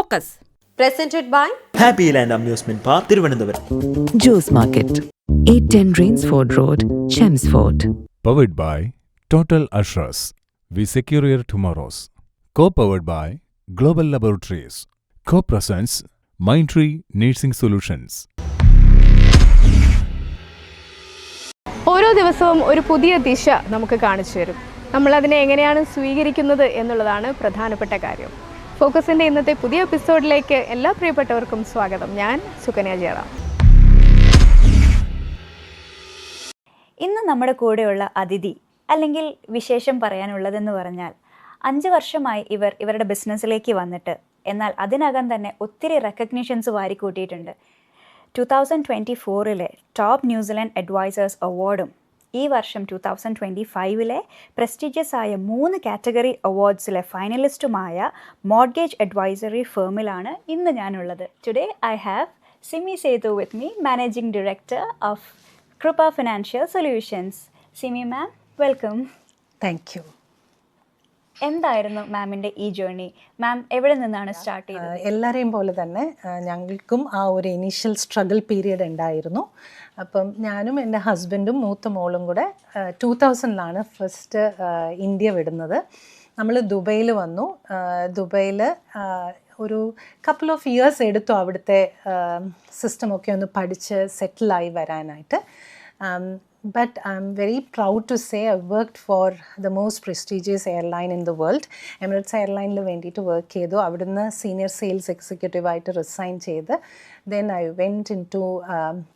Focus. Presented by Happy Land Amusement Park, Thiruvananthapuram. Juice Market, 810 Rainsford Road, Chelmsford. Powered by Total Assurance. We secure your tomorrows. Co-powered by Global Laboratories. Co-presents Mindtree Nursing Solutions. ഓരോ ദിവസവും ഒരു പുതിയ ദിശ നമുക്ക് കാണിച്ചു തരും. നമ്മളതിനെ എങ്ങനെയാണ് സ്വീകരിക്കുന്നത് എന്നുള്ളതാണ് പ്രധാനപ്പെട്ട കാര്യം. ഫോക്കസിൻ്റെ ഇന്നത്തെ പുതിയ എപ്പിസോഡിലേക്ക് എല്ലാ പ്രിയപ്പെട്ടവർക്കും സ്വാഗതം. ഞാൻ സുകന്യ ജയറാം. ഇന്ന് നമ്മുടെ കൂടെയുള്ള അതിഥി അല്ലെങ്കിൽ വിശേഷം പറയാനുള്ളതെന്ന് പറഞ്ഞാൽ 5 വർഷമായി ഇവരുടെ ബിസിനസ്സിലേക്ക് വന്നിട്ട്, എന്നാൽ അതിനകം തന്നെ ഒത്തിരി റെക്കഗ്നിഷൻസ് വാരിക്കൂട്ടിയിട്ടുണ്ട്. 2024 ടോപ്പ് ന്യൂസിലൻഡ് അഡ്വൈസേഴ്സ് അവാർഡും ഈ വർഷം 2025 പ്രസ്റ്റീജിയസ് ആയ 3 കാറ്റഗറി അവാർഡ്സിലെ ഫൈനലിസ്റ്റുമായ മോർഗേജ് അഡ്വൈസറി ഫേമിലാണ് ഇന്ന് ഞാനുള്ളത്. Today I have Simi Sethu with me, managing director of Kripa financial solutions. Simi ma'am, welcome. Thank you. എന്തായിരുന്നു മാമിൻ്റെ ഈ ജേർണി? മാം എവിടെ നിന്നാണ് സ്റ്റാർട്ട് ചെയ്തത്? എല്ലാവരെയും പോലെ തന്നെ ഞങ്ങൾക്കും ആ ഒരു ഇനീഷ്യൽ സ്ട്രഗിൾ പീരിയഡ് ഉണ്ടായിരുന്നു. അപ്പം ഞാനും എൻ്റെ ഹസ്ബൻഡും മൂത്ത മോളും കൂടെ 2000 ഫസ്റ്റ് ഇന്ത്യ വിടുന്നത്. നമ്മൾ ദുബൈയിൽ വന്നു. ദുബൈയിൽ ഒരു കപ്പിൾ ഓഫ് ഇയേഴ്സ് എടുത്തു അവിടുത്തെ സിസ്റ്റമൊക്കെ ഒന്ന് പഠിച്ച് സെറ്റിലായി വരാനായിട്ട്. But I'm very proud to say I worked for the most prestigious airline in the world. Emirates Airline'ൽ വേണ്ടിയിട്ട് വർക്ക് ചെയ്തു. അവിടുന്ന് സീനിയർ സെയിൽസ് എക്സിക്യൂട്ടീവായിട്ട് റിസൈൻ ചെയ്ത് then I went into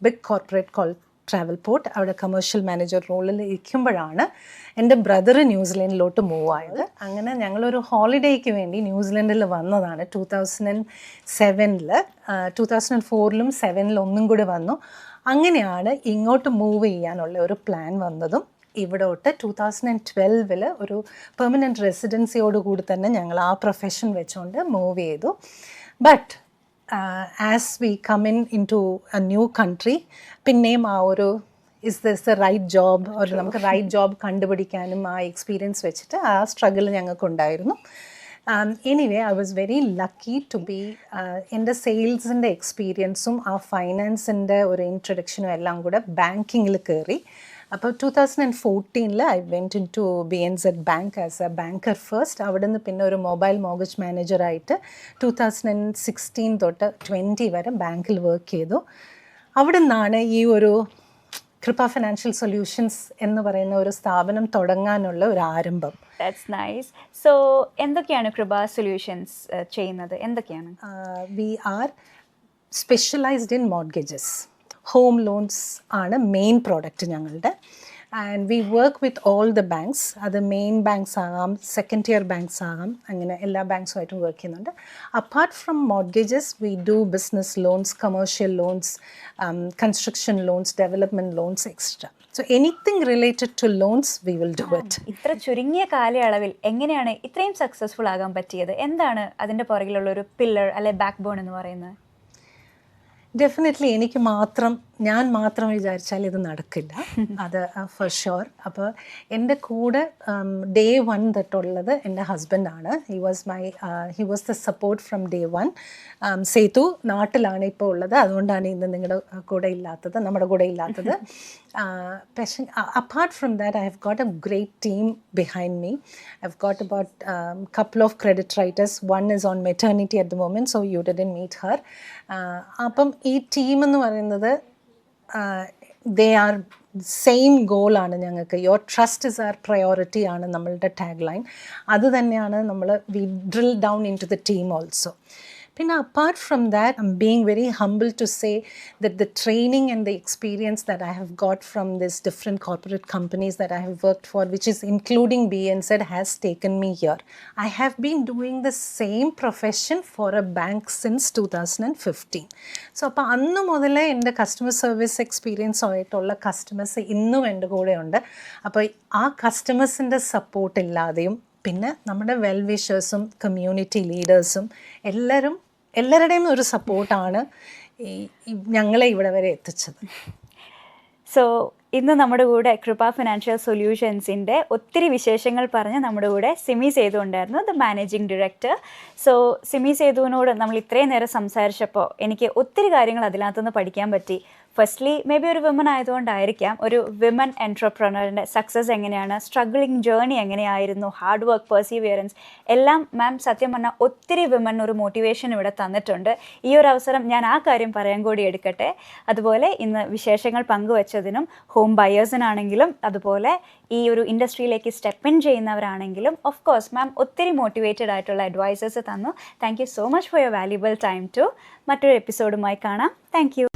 big corporate called Travelport. അവിടെ കമേഴ്ഷ്യൽ മാനേജർ റോളിൽ ഇരിക്കുമ്പോഴാണ് എൻ്റെ brother ന്യൂസിലൻഡിലോട്ട് move ആയത്. അങ്ങനെ ഞങ്ങളൊരു ഹോളിഡേക്ക് വേണ്ടി ന്യൂസിലൻഡിൽ വന്നതാണ് 2007. 2004 7 ഒന്നും കൂടി വന്നു. അങ്ങനെയാണ് ഇങ്ങോട്ട് മൂവ് ചെയ്യാനുള്ള ഒരു പ്ലാൻ വന്നതും. ഇവിടോട്ട് 2012 ഒരു പെർമനൻറ്റ് റെസിഡൻസിയോടുകൂടി തന്നെ ഞങ്ങൾ ആ പ്രൊഫഷൻ വെച്ചുകൊണ്ട് മൂവ് ചെയ്തു. But as we come in to a new country, പിന്നെയും ആ ഒരു is this the right job, ഒരു നമുക്ക് റൈറ്റ് ജോബ് കണ്ടുപിടിക്കാനും ആ എക്സ്പീരിയൻസ് വെച്ചിട്ട് ആ സ്ട്രഗിൾ ഞങ്ങൾക്കുണ്ടായിരുന്നു. Anyway I was very lucky to be എൻ്റെ സെയിൽസിൻ്റെ എക്സ്പീരിയൻസും ആ ഫൈനാൻസിൻ്റെ ഒരു ഇൻട്രൊഡക്ഷനും എല്ലാം കൂടെ ബാങ്കിങ്ങിൽ കയറി. അപ്പോൾ 2014 I went in to BNZ bank as a banker first. അവിടെ നിന്ന് പിന്നെ ഒരു മൊബൈൽ മോർഗേജ് മാനേജറായിട്ട് 2016 തൊട്ട് 20 വരെ ബാങ്കിൽ വർക്ക് ചെയ്തു. അവിടെ നിന്നാണ് ഈ ഒരു കൃപ ഫിനാൻഷ്യൽ സൊല്യൂഷൻസ് എന്ന് പറയുന്ന ഒരു സ്ഥാപനം തുടങ്ങാനുള്ള ഒരു ആരംഭം. That's nice. സോ എന്തൊക്കെയാണ് കൃപ സൊല്യൂഷൻസ് ചെയ്യുന്നത്? എന്തൊക്കെയാണ്? We are specialised in mortgages. Home loans ആണ് മെയിൻ പ്രോഡക്റ്റ് ഞങ്ങളുടെ. And we work with all the banks. അത് മെയിൻ ബാങ്ക്സ് ആകാം, സെക്കൻഡ് ഇയർ ബാങ്ക്സ് ആകാം, അങ്ങനെ എല്ലാ ബാങ്ക്സുമായിട്ടും വർക്ക് ചെയ്യുന്നുണ്ട്. Apart from mortgages we do business loans, commercial loans, construction loans, development loans, extra. So anything related to loans we will do it. ഇത്ര ചുരുങ്ങിയ കാലയളവിൽ എങ്ങനെയാണ് ഇത്രയും സക്സസ്ഫുൾ ആകാൻ പറ്റിയത്? എന്താണ് അതിൻ്റെ പുറകിലുള്ള ഒരു പില്ലർ അല്ലെ ബാക്ക് ബോൺ എന്ന് പറയുന്നത്? ഡെഫിനറ്റ്ലി ഞാൻ മാത്രം വിചാരിച്ചാൽ ഇത് നടക്കില്ല, അത് ഫോർ ഷുവർ. അപ്പോൾ എൻ്റെ കൂടെ ഡേ 1 തൊട്ടുള്ളത് എൻ്റെ ഹസ്ബൻഡാണ്. He was the support from day 1. Sethu നാട്ടിലാണ് ഇപ്പോൾ ഉള്ളത്, അതുകൊണ്ടാണ് ഇന്ന് നമ്മുടെ കൂടെ ഇല്ലാത്തത്. പക്ഷേ apart from that I have got a great team behind me. I have got about couple of credit writers. One is on maternity at the moment, so you didn't meet her. അപ്പം ഈ team എന്ന് പറയുന്നത് they are same ഗോളാണ് ഞങ്ങൾക്ക്. Your trust is our priority ആണ് നമ്മളുടെ tagline. അത് തന്നെയാണ് നമ്മൾ we drill down in to the team also. പിന്നെ apart from that, I'm being very humble to say that the training and the experience that I have got from these different corporate companies that I have worked for, which is including BNZ, has taken me here. I have been doing the same profession for a bank since 2015. So അപ്പോൾ അന്ന് മുതലേ എൻ്റെ customer service experience ആയിട്ടുള്ള customers ഇന്നും എൻ്റെ കൂടെ ഉണ്ട്. അപ്പോൾ ആ കസ്റ്റമേഴ്സിൻ്റെ സപ്പോർട്ട് ഇല്ലാതെയും പിന്നെ നമ്മുടെ വെൽ വിഷേഴ്സും കമ്മ്യൂണിറ്റി ലീഡേഴ്സും എല്ലാവരുടെയും ഒരു സപ്പോർട്ടാണ് ഞങ്ങളെ ഇവിടെ വരെ എത്തിച്ചത്. സോ ഇന്ന് നമ്മുടെ കൂടെ കൃപ ഫിനാൻഷ്യൽ സൊല്യൂഷൻസിൻ്റെ ഒത്തിരി വിശേഷങ്ങൾ പറഞ്ഞ് നമ്മുടെ കൂടെ സിമി സേതു ഉണ്ടായിരുന്നു, the managing director. So Simi സേതുവിനോട് നമ്മൾ ഇത്രയും നേരം സംസാരിച്ചപ്പോൾ എനിക്ക് ഒത്തിരി കാര്യങ്ങൾ അതിനകത്തുനിന്ന് പഠിക്കാൻ പറ്റി. ഫസ്റ്റ്ലി മേ ബി ഒരു വിമൻ ആയതുകൊണ്ടായിരിക്കാം, ഒരു വിമൻ എൻട്രപ്രനറിൻ്റെ സക്സസ് എങ്ങനെയാണ്, സ്ട്രഗ്ലിംഗ് ജേർണി എങ്ങനെയായിരുന്നു, ഹാർഡ് വർക്ക്, പെർസീവിയറൻസ് എല്ലാം മാം സത്യം പറഞ്ഞാൽ ഒത്തിരി വിമൻ ഒരു മോട്ടിവേഷൻ ഇവിടെ തന്നിട്ടുണ്ട്. ഈ ഒരു അവസരം ഞാൻ ആ കാര്യം പറയാൻ കൂടി എടുക്കട്ടെ. അതുപോലെ ഇന്ന് വിശേഷങ്ങൾ പങ്കുവച്ചതിനും ഹോം ബയേഴ്സിനാണെങ്കിലും അതുപോലെ ഈ ഒരു ഇൻഡസ്ട്രിയിലേക്ക് സ്റ്റെപ്പ് ഇൻ ചെയ്യുന്നവരാണെങ്കിലും ഓഫ് കോഴ്സ് മാം ഒത്തിരി മോട്ടിവേറ്റഡ് ആയിട്ടുള്ള അഡ്വൈസസ് തന്നു. Thank you so much for your valuable time too. മറ്റൊരു എപ്പിസോഡുമായി കാണാം. Thank you.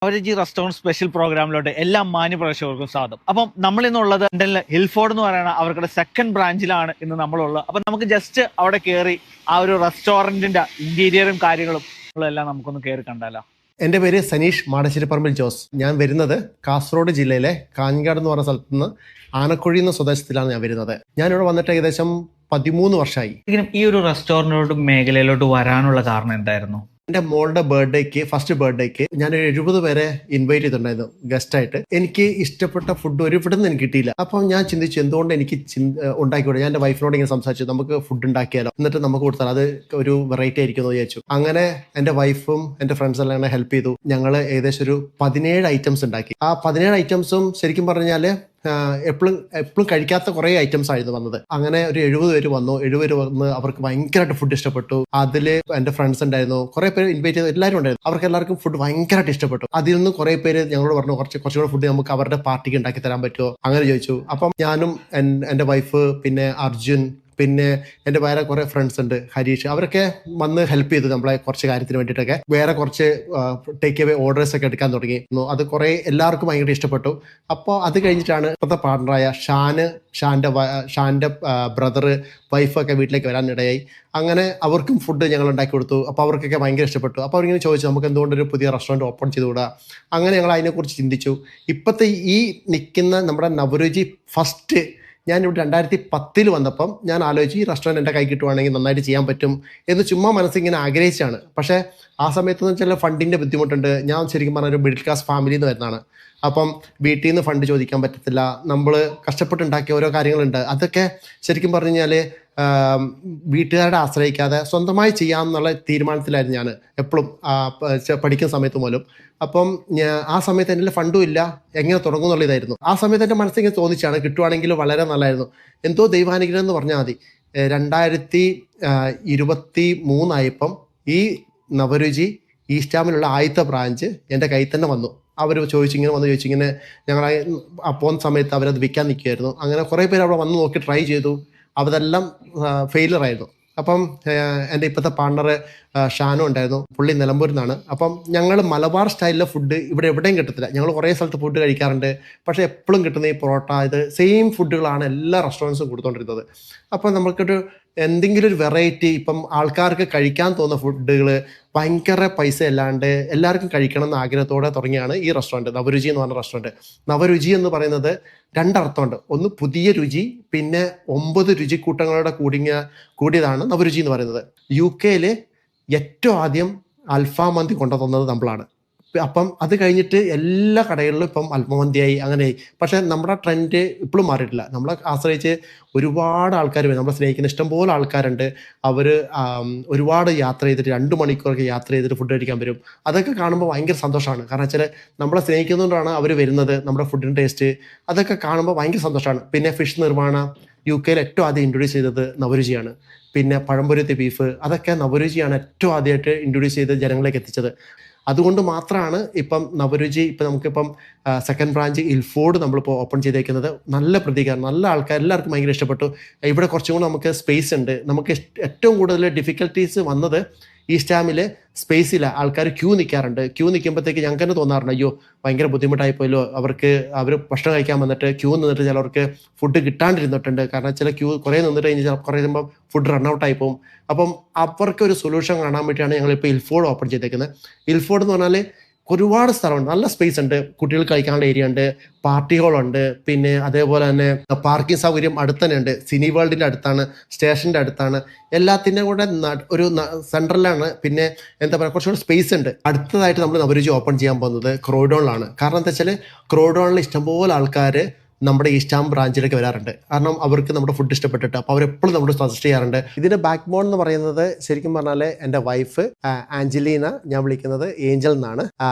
Navaruchi restaurant special പ്രോഗ്രാമിലോട്ട് എല്ലാ മാന്യ പ്രേക്ഷകർക്കും സ്വാഗതം. അപ്പം നമ്മൾ ഇന്നുള്ളത് ലണ്ടനിലെ ഹിൽഫോർഡ് എന്ന് പറയുന്ന അവരുടെ സെക്കൻഡ് ബ്രാഞ്ചിലാണ് ഇന്ന് നമ്മളുള്ളത്. അപ്പം നമുക്ക് ജസ്റ്റ് അവിടെ കയറി ആ ഒരു റെസ്റ്റോറൻറ്റിൻ്റെ ഇന്റീരിയറും കാര്യങ്ങളും എല്ലാം നമുക്കൊന്ന് കയറി കണ്ടാലോ. എൻ്റെ പേര് സനീഷ് മാടശ്ശേരിപ്പറമ്പിൽ ജോസ്. ഞാൻ വരുന്നത് കാസർഗോഡ് ജില്ലയിലെ കാഞ്ഞങ്ങാട് എന്ന് പറഞ്ഞ സ്ഥലത്ത് നിന്ന് ആനക്കുഴി എന്ന സ്വദേശത്തിലാണ് ഞാൻ വരുന്നത്. ഞാനിവിടെ വന്നിട്ട് ഏകദേശം 13 വർഷമായി. ഈ ഒരു റെസ്റ്റോറൻറ്റിലോട്ട് മേഖലയിലോട്ട് വരാനുള്ള കാരണം എന്തായിരുന്നു? എൻ്റെ മോളുടെ ഫസ്റ്റ് ബർത്ത്ഡേക്ക് ഞാൻ 70 പേരെ ഇൻവൈറ്റ് ചെയ്തിട്ടുണ്ടായിരുന്നു ഗസ്റ്റായിട്ട്. എനിക്ക് ഇഷ്ടപ്പെട്ട ഫുഡ് ഇവിടെ നിന്ന് എനിക്ക് കിട്ടിയില്ല. അപ്പം ഞാൻ ചിന്തിച്ചു എന്തുകൊണ്ട് എനിക്ക് ഉണ്ടാക്കിക്കൂടെ. ഞാൻ എൻ്റെ വൈഫിനോട് ഇങ്ങനെ സംസാരിച്ചു, നമുക്ക് ഫുഡ് ഉണ്ടാക്കിയാലോ, എന്നിട്ട് നമുക്ക് കൊടുത്താൽ അത് ഒരു വെറൈറ്റി ആയിരിക്കും എന്ന് വിചാരിച്ചു. അങ്ങനെ എൻ്റെ വൈഫും എൻ്റെ ഫ്രണ്ട്സ് എല്ലാം എന്നെ ഹെൽപ്പ് ചെയ്തു. ഞങ്ങൾ ഏകദേശം ഒരു 17 ഐറ്റംസ് ഉണ്ടാക്കി. ആ 17 ഐറ്റംസും ശരിക്കും പറഞ്ഞാൽ എപ്പോഴും കഴിക്കാത്ത കുറേ ഐറ്റംസ് ആയിരുന്നു വന്നത്. അങ്ങനെ ഒരു 70 പേര് വന്നു. 70 പേര് വന്ന് അവർക്ക് ഭയങ്കരമായിട്ട് ഫുഡ് ഇഷ്ടപ്പെട്ടു. അതിൽ എൻ്റെ ഫ്രണ്ട്സ് ഉണ്ടായിരുന്നു, കുറെ പേര് ഇൻവൈറ്റ് ചെയ്ത് എല്ലാവരും ഉണ്ടായിരുന്നു. അവർക്ക് എല്ലാവർക്കും ഫുഡ് ഭയങ്കരമായിട്ട് ഇഷ്ടപ്പെട്ടു. അതിൽ നിന്ന് കുറെ പേര് ഞങ്ങളോട് പറഞ്ഞു കുറച്ചുകൂടെ ഫുഡ് നമുക്ക് അവരുടെ പാർട്ടിക്ക് ഉണ്ടാക്കി തരാൻ പറ്റുമോ, അങ്ങനെ ചോദിച്ചു. അപ്പം ഞാനും എൻ്റെ വൈഫ് പിന്നെ അർജുൻ പിന്നെ എൻ്റെ വേറെ കുറെ ഫ്രണ്ട്സ് ഉണ്ട്, ഹരീഷ്, അവരൊക്കെ വന്ന് ഹെൽപ്പ് ചെയ്തു നമ്മളെ കുറച്ച് കാര്യത്തിന് വേണ്ടിയിട്ടൊക്കെ. വേറെ കുറച്ച് ടേക്ക് അവേ ഓർഡേഴ്സ് ഒക്കെ എടുക്കാൻ തുടങ്ങി. അത് കുറെ എല്ലാവർക്കും ഭയങ്കര ഇഷ്ടപ്പെട്ടു. അപ്പോൾ അത് കഴിഞ്ഞിട്ടാണ് ഇപ്പോഴത്തെ പാർട്ണറായ ഷാൻ്റെ ബ്രദർ വൈഫൊക്കെ വീട്ടിലേക്ക് വരാനിടയായി. അങ്ങനെ അവർക്കും ഫുഡ് ഞങ്ങൾ ഉണ്ടാക്കി കൊടുത്തു. അപ്പോൾ അവർക്കൊക്കെ ഭയങ്കര ഇഷ്ടപ്പെട്ടു. അപ്പോൾ അവരിങ്ങനെ ചോദിച്ചു നമുക്ക് എന്തുകൊണ്ടൊരു പുതിയ റെസ്റ്റോറൻറ്റ് ഓപ്പൺ ചെയ്തുകൂടാ. അങ്ങനെ ഞങ്ങൾ അതിനെക്കുറിച്ച് ചിന്തിച്ചു. ഇപ്പോഴത്തെ ഈ നിൽക്കുന്ന നമ്മുടെ നവരുചി ഫസ്റ്റ് ഞാനിവിടെ 2010 വന്നപ്പം ഞാൻ ആലോചിച്ച് ഈ റെസ്റ്റോറൻറ്റ് എൻ്റെ കൈ കിട്ടുവാണെങ്കിൽ നന്നായിട്ട് ചെയ്യാൻ പറ്റും എന്ന് ചുമ്മാ മനസ്സിങ്ങനെ ആഗ്രഹിച്ചാണ്. പക്ഷേ ആ സമയത്തെന്ന് വെച്ചാൽ ഫണ്ടിൻ്റെ ബുദ്ധിമുട്ടുണ്ട്. ഞാൻ ശരിക്കും പറഞ്ഞ ഒരു മിഡിൽ ക്ലാസ് ഫാമിലിയിൽ നിന്ന് വരുന്നതാണ്. അപ്പം വീട്ടിൽ നിന്ന് ഫണ്ട് ചോദിക്കാൻ പറ്റത്തില്ല. നമ്മൾ കഷ്ടപ്പെട്ടുണ്ടാക്കിയ ഓരോ കാര്യങ്ങളുണ്ട്. അതൊക്കെ ശരിക്കും പറഞ്ഞു കഴിഞ്ഞാൽ വീട്ടുകാരുടെ ആശ്രയിക്കാതെ സ്വന്തമായി ചെയ്യാമെന്നുള്ള തീരുമാനത്തിലായിരുന്നു ഞാൻ എപ്പോഴും പഠിക്കുന്ന സമയത്ത് പോലും. അപ്പം ആ സമയത്ത് എൻ്റെ ഫണ്ടും ഇല്ല, എങ്ങനെ തുടങ്ങും എന്നുള്ളതായിരുന്നു. ആ സമയത്ത് എൻ്റെ മനസ്സിങ്ങനെ തോന്നിച്ചാണ് കിട്ടുവാണെങ്കിൽ വളരെ നല്ലതായിരുന്നു. എന്തോ ദൈവാനുഗ്രഹം എന്ന് പറഞ്ഞാൽ മതി. 2023 ആയപ്പം ഈ നവരുചി ഈസ്റ്റാമിലുള്ള ആദ്യത്തെ ബ്രാഞ്ച് എൻ്റെ കയ്യിൽ തന്നെ വന്നു. അവർ ചോദിച്ചിങ്ങനെ ഞങ്ങൾ പോകുന്ന സമയത്ത് അവരത് വിൽക്കാൻ നിൽക്കുമായിരുന്നു. അങ്ങനെ കുറേ പേര് അവിടെ വന്ന് നോക്കി ട്രൈ ചെയ്തു. അതെല്ലാം ഫെയിലറായിരുന്നു. അപ്പം എൻ്റെ ഇപ്പോഴത്തെ പാർട്ണർ ഷാനു ഉണ്ടായിരുന്നു, പുള്ളി നിലമ്പൂരിൽ നിന്നാണ്. അപ്പം ഞങ്ങൾ മലബാർ സ്റ്റൈലിലെ ഫുഡ് ഇവിടെ എവിടെയും കിട്ടത്തില്ല. ഞങ്ങൾ കുറേ സ്ഥലത്ത് ഫുഡ് കഴിക്കാറുണ്ട്, പക്ഷേ എപ്പോഴും കിട്ടുന്ന ഈ പൊറോട്ട ഇത് സെയിം ഫുഡുകളാണ് എല്ലാ റെസ്റ്റോറൻറ്റ്സും കൊടുത്തുകൊണ്ടിരുന്നത്. അപ്പം നമുക്കൊരു എന്തെങ്കിലും ഒരു വെറൈറ്റി, ഇപ്പം ആൾക്കാർക്ക് കഴിക്കാൻ തോന്നുന്ന ഫുഡുകൾ ഭയങ്കര പൈസ അല്ലാണ്ട് എല്ലാവർക്കും കഴിക്കണം എന്ന ആഗ്രഹത്തോടെ തുടങ്ങിയാണ് ഈ റെസ്റ്റോറൻറ്റ് നവരുചി എന്ന് പറഞ്ഞ റെസ്റ്റോറൻറ്റ്. നവരുചി എന്ന് പറയുന്നത് 2 അർത്ഥമുണ്ട്. ഒന്ന് പുതിയ രുചി, പിന്നെ 9 രുചിക്കൂട്ടങ്ങളുടെ കൂടിയതാണ് നവരുചി എന്ന് പറയുന്നത്. UK ഏറ്റവും ആദ്യം അൽഫാം മന്തി കൊണ്ടുതന്നത് നമ്മളാണ്. അപ്പം അത് കഴിഞ്ഞിട്ട് എല്ലാ കടകളിലും ഇപ്പം അൽഫമന്തിയായി അങ്ങനെയായി. പക്ഷേ നമ്മുടെ ട്രെൻഡ് ഇപ്പോഴും മാറിയിട്ടില്ല. നമ്മളെ ആശ്രയിച്ച് ഒരുപാട് ആൾക്കാർ വരും, നമ്മളെ സ്നേഹിക്കുന്ന ഇഷ്ടംപോലെ ആൾക്കാരുണ്ട്. അവർ ഒരുപാട് യാത്ര ചെയ്തിട്ട് 2 മണിക്കൂറൊക്കെ യാത്ര ചെയ്തിട്ട് ഫുഡ് കഴിക്കാൻ വരും. അതൊക്കെ കാണുമ്പോൾ ഭയങ്കര സന്തോഷമാണ്. കാരണം വെച്ചാൽ നമ്മളെ സ്നേഹിക്കുന്നതുകൊണ്ടാണ് അവർ വരുന്നത്. നമ്മുടെ ഫുഡിൻ്റെ ടേസ്റ്റ് അതൊക്കെ കാണുമ്പോൾ ഭയങ്കര സന്തോഷമാണ്. പിന്നെ ഫിഷ് നിർമ്മാണം UK ഏറ്റവും ആദ്യം ഇൻട്രൊഡ്യൂസ് ചെയ്തത് നവരുചിയാണ്. പിന്നെ പഴംപൊരുത്തി ബീഫ് അതൊക്കെ നവരുചിയാണ് ഏറ്റവും ആദ്യമായിട്ട് ഇൻട്രൊഡ്യൂസ് ചെയ്ത് ജനങ്ങളിലേക്ക് എത്തിച്ചത്. അതുകൊണ്ട് മാത്രമാണ് ഇപ്പം നവരുചി ഇപ്പം നമുക്കിപ്പം സെക്കൻഡ് ബ്രാഞ്ച് ഇൽഫോർഡ് നമ്മളിപ്പോൾ ഓപ്പൺ ചെയ്തേക്കുന്നത്. നല്ല പ്രതികരണം, നല്ല ആൾക്കാർ, എല്ലാവർക്കും ഭയങ്കര ഇഷ്ടപ്പെട്ടു. ഇവിടെ കുറച്ചും കൂടെ നമുക്ക് സ്പേസ് ഉണ്ട്. നമുക്ക് ഏറ്റവും കൂടുതൽ ഡിഫിക്കൽട്ടീസ് വന്നത് ഈ സ്റ്റാമിൽ സ്പേസില്ല. ആൾക്കാർ ക്യൂ നിൽക്കാറുണ്ട്. ക്യൂ നിൽക്കുമ്പോഴത്തേക്ക് ഞങ്ങൾക്ക് തന്നെ തോന്നാറുണ്ട് അയ്യോ ഭയങ്കര ബുദ്ധിമുട്ടായിപ്പോയല്ലോ. അവർ ഭക്ഷണം കഴിക്കാൻ വന്നിട്ട് ക്യൂ നിന്നിട്ട് ചിലവർക്ക് ഫുഡ് കിട്ടാണ്ടിരുന്നിട്ടുണ്ട്. കാരണം ചില ക്യൂ കുറേ നിന്നിട്ട് കഴിഞ്ഞാൽ കുറേ കഴിയുമ്പോൾ ഫുഡ് റണ്ണൗട്ടായി പോകും. അപ്പം അവർക്കൊരു സൊല്യൂഷൻ കാണാൻ വേണ്ടിയാണ് ഞങ്ങളിപ്പോൾ ഇൽഫോർഡ് ഓപ്പൺ ചെയ്തേക്കുന്നത്. ഇൽഫോർഡ് എന്ന് പറഞ്ഞാൽ ഒരുപാട് സ്ഥലമുണ്ട്, നല്ല സ്പേസ് ഉണ്ട്, കുട്ടികൾക്ക് കളിക്കാനുള്ള ഏരിയ ഉണ്ട്, പാർട്ടി ഹോളുണ്ട്, പിന്നെ അതേപോലെ തന്നെ പാർക്കിംഗ് സൗകര്യം അടുത്ത് തന്നെ ഉണ്ട്. സിനി വേൾഡിൻ്റെ അടുത്താണ്, സ്റ്റേഷൻ്റെ അടുത്താണ്, എല്ലാത്തിൻ്റെയും കൂടെ ഒരു സെൻട്രലാണ്. പിന്നെ എന്താ പറയുക, കുറച്ചുകൂടി സ്പേസ് ഉണ്ട്. അടുത്തതായിട്ട് നമ്മൾ നവരുചി ഓപ്പൺ ചെയ്യാൻ പോകുന്നത് ക്രോഡോണിലാണ്. കാരണം എന്താ വെച്ചാൽ ക്രോഡോണിൽ ഇഷ്ടംപോലെ ആൾക്കാർ നമ്മുടെ ഈസ്റ്റാം ബ്രാഞ്ചിലേക്ക് വരാറുണ്ട്. കാരണം അവർക്ക് നമ്മുടെ ഫുഡ് ഇഷ്ടപ്പെട്ടിട്ട്, അപ്പോൾ അവരെപ്പോഴും നമ്മൾ സജസ്റ്റ് ചെയ്യാറുണ്ട്. ഇതിൻ്റെ ബാക്ക് ബോൺ എന്ന് പറയുന്നത് ശരിക്കും പറഞ്ഞാൽ എൻ്റെ വൈഫ് ആഞ്ചലീന, ഞാൻ വിളിക്കുന്നത് ഏഞ്ചൽ എന്നാണ്.